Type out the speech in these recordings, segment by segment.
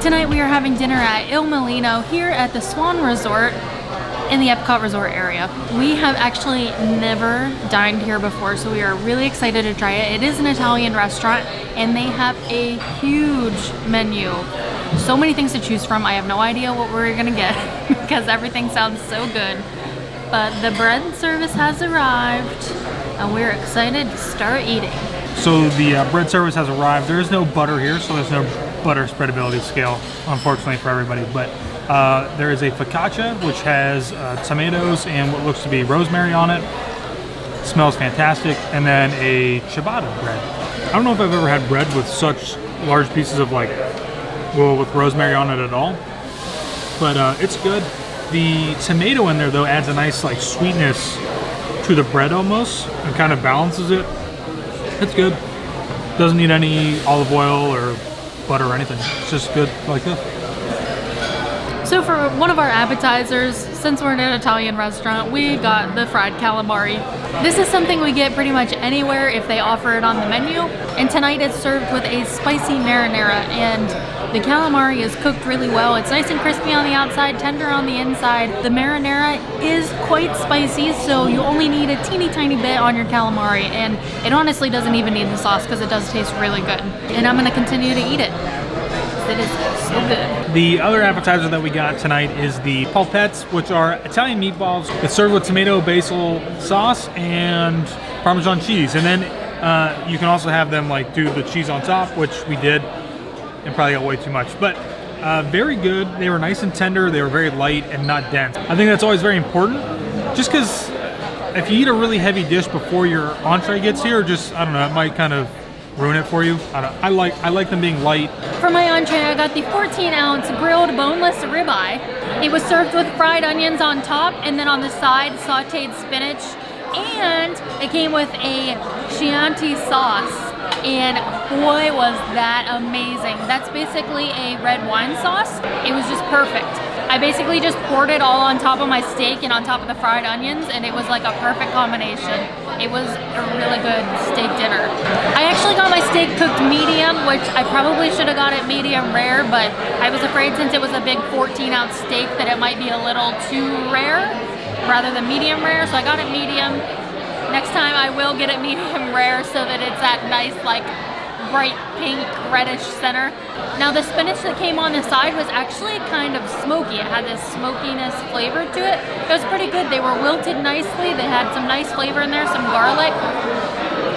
Tonight we are having dinner at Il Mulino here at the Swan Resort in the Epcot Resort area. We have actually never dined here before, so we are really excited to try it. It is an Italian restaurant and they have a huge menu. So many things to choose from. I have no idea what we're gonna get because everything sounds so good. But the bread service has arrived and we're excited to start eating. So the bread service has arrived. There is no butter here, so there's no butter spreadability scale, unfortunately for everybody. But there is a focaccia, which has tomatoes and what looks to be rosemary on it. Smells fantastic. And then a ciabatta bread. I don't know if I've ever had bread with such large pieces of with rosemary on it at all. But it's good. The tomato in there, though, adds a nice sweetness to the bread almost and kind of balances it. It's good. Doesn't need any olive oil or butter or anything. It's just good like this. So for one of our appetizers, since we're in an Italian restaurant, we got the fried calamari. This is something we get pretty much anywhere if they offer it on the menu. And tonight it's served with a spicy marinara, and the calamari is cooked really well. It's nice and crispy on the outside, tender on the inside. The marinara is quite spicy, so you only need a teeny tiny bit on your calamari, and it honestly doesn't even need the sauce because it does taste really good. And I'm gonna continue to eat it. It is so good. The other appetizer that we got tonight is the polpettes, which are Italian meatballs. It's served with tomato basil sauce and Parmesan cheese. And then you can also have them do the cheese on top, which we did and probably got way too much. But very good. They were nice and tender. They were very light and not dense. I think that's always very important, just because if you eat a really heavy dish before your entree gets here, I don't know, it might kind of ruin it for you. I like them being light. For my entree, I got the 14-ounce grilled boneless ribeye. It was served with fried onions on top, and then on the side, sauteed spinach, and it came with a Chianti sauce. And boy, was that amazing. That's basically a red wine sauce. It was just perfect. I basically just poured it all on top of my steak and on top of the fried onions, and it was like a perfect combination. It was a really good steak dinner. I actually got my steak cooked medium, which I probably should have got it medium rare, but I was afraid since it was a big 14-ounce steak that it might be a little too rare rather than medium rare, so I got it medium. Next time I will get it medium rare so that it's that nice bright pink reddish center. Now the spinach that came on the side was actually kind of smoky. It had this smokiness flavor to it. It was pretty good. They were wilted nicely. They had some nice flavor in there, some garlic.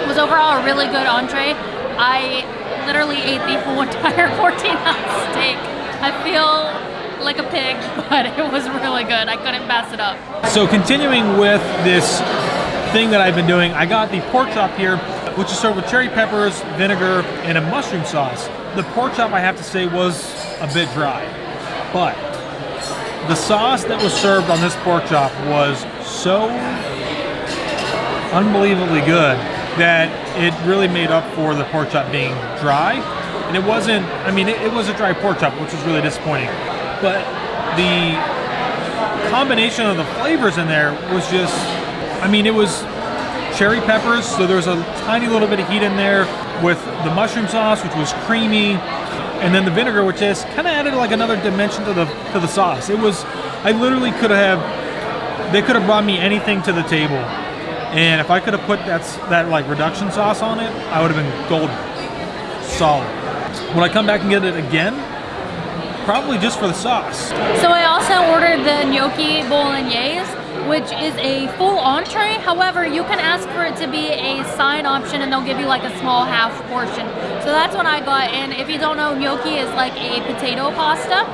It was overall a really good entree. I literally ate the whole entire 14-ounce steak. I feel like a pig, but it was really good. I couldn't pass it up. So continuing with this thing that I've been doing, I got the pork chop here, which is served with cherry peppers, vinegar, and a mushroom sauce. The pork chop, I have to say, was a bit dry, but the sauce that was served on this pork chop was so unbelievably good that it really made up for the pork chop being dry. And it wasn't, it was a dry pork chop, which was really disappointing. But the combination of the flavors in there was just, it was cherry peppers, so there was a tiny little bit of heat in there with the mushroom sauce, which was creamy, and then the vinegar, which just kind of added another dimension to the sauce. It was, I literally they could have brought me anything to the table, and if I could have put that reduction sauce on it, I would have been golden, solid. Would I come back and get it again? Probably just for the sauce. So I also ordered the gnocchi bolognese, which is a full entree. However, you can ask for it to be a side option and they'll give you a small half portion. So that's what I got. And if you don't know, gnocchi is like a potato pasta.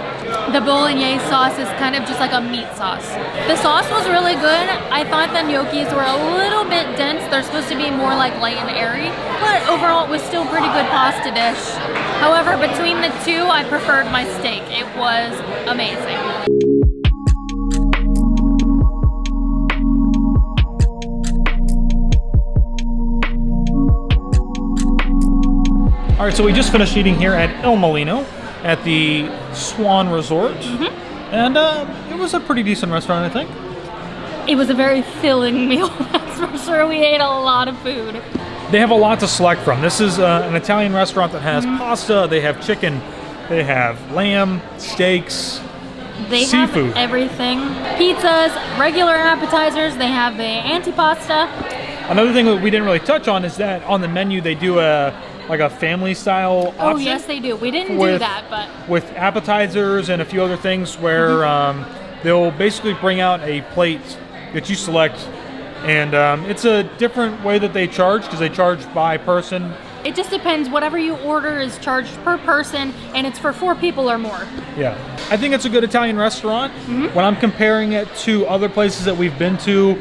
The bolognese sauce is kind of just like a meat sauce. The sauce was really good. I thought the gnocchis were a little bit dense. They're supposed to be more light and airy, but overall it was still a pretty good pasta dish. However, between the two, I preferred my steak. It was amazing. All right, so we just finished eating here at Il Mulino at the Swan Resort. And it was a pretty decent restaurant, I think. It was a very filling meal, that's for sure. We ate a lot of food. They have a lot to select from. This is an Italian restaurant that has pasta, they have chicken, They have lamb, steaks, They seafood. have everything. Pizzas, regular appetizers. They have the antipasta. Another thing that we didn't really touch on is that on the menu they do a family style option. Oh yes, they do. We didn't do that, but with appetizers and a few other things where they'll basically bring out a plate that you select, and it's a different way that they charge because they charge by person. it just depends. Whatever you order is charged per person, and it's for 4 people or more. Yeah, I think it's a good Italian restaurant. When I'm comparing it to other places that we've been to,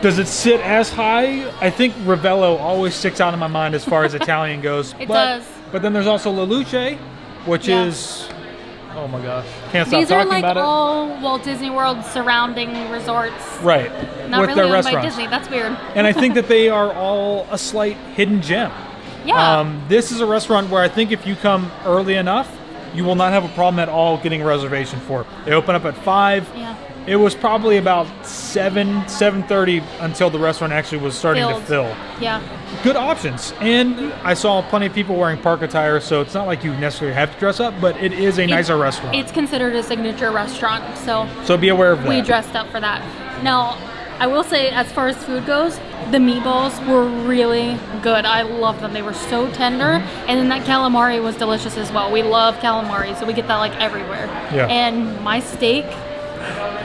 does it sit as high? I think Ravello always sticks out in my mind as far as Italian goes. It does. But then there's also La Luce, which is, oh my gosh, can't stop These are talking like about it. all Walt Disney World surrounding resorts. Right, Not with really their owned by restaurants. Disney. That's weird. And I think that they are all a slight hidden gem. Yeah. This is a restaurant where I think if you come early enough, you will not have a problem at all getting a reservation for it. They open up at 5. Yeah. It was probably about 7:30 until the restaurant actually was starting to fill. Yeah. Good options. And I saw plenty of people wearing park attire, so it's not like you necessarily have to dress up, but it is a nicer restaurant. It's considered a signature restaurant, so be aware of that. we dressed up for that. Now, I will say, as far as food goes, the meatballs were really good. I love them. They were so tender. And then that calamari was delicious as well. We love calamari, so we get that like everywhere. Yeah. And my steak,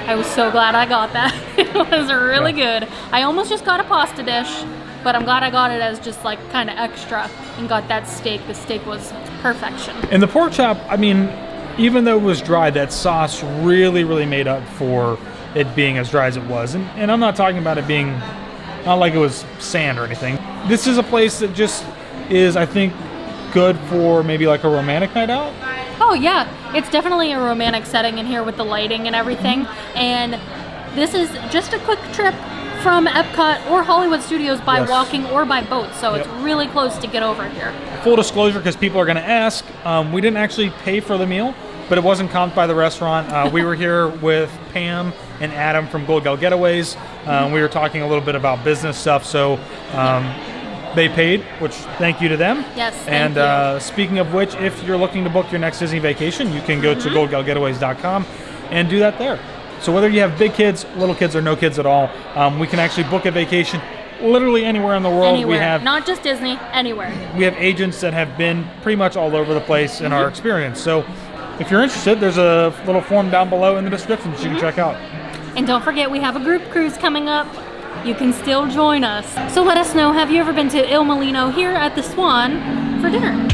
I was so glad I got that. It was really good. I almost just got a pasta dish, but I'm glad I got it as just like kind of extra and got that steak. The steak was perfection. And the pork chop, I mean, even though it was dry, that sauce really, really made up for it being as dry as it was. And I'm not talking about it being, not like it was sand or anything. This is a place that just is, I think, good for maybe like a romantic night out. Oh yeah, it's definitely a romantic setting in here with the lighting and everything. And this is just a quick trip from Epcot or Hollywood Studios by walking or by boat. So it's really close to get over here. Full disclosure, because people are going to ask, we didn't actually pay for the meal, but it wasn't comped by the restaurant. We were here with Pam and Adam from Gold Gal Getaways. We were talking a little bit about business stuff, so they paid, which thank you to them. Yes, thank you. Speaking of which, if you're looking to book your next Disney vacation, you can go to goldgalgetaways.com and do that there. So whether you have big kids, little kids, or no kids at all, we can actually book a vacation literally anywhere in the world. Anywhere, We have not just Disney, anywhere. We have agents that have been pretty much all over the place in our experience. So if you're interested, there's a little form down below in the description that you can check out. And don't forget, we have a group cruise coming up. You can still join us. So let us know, have you ever been to Il Mulino here at the Swan for dinner?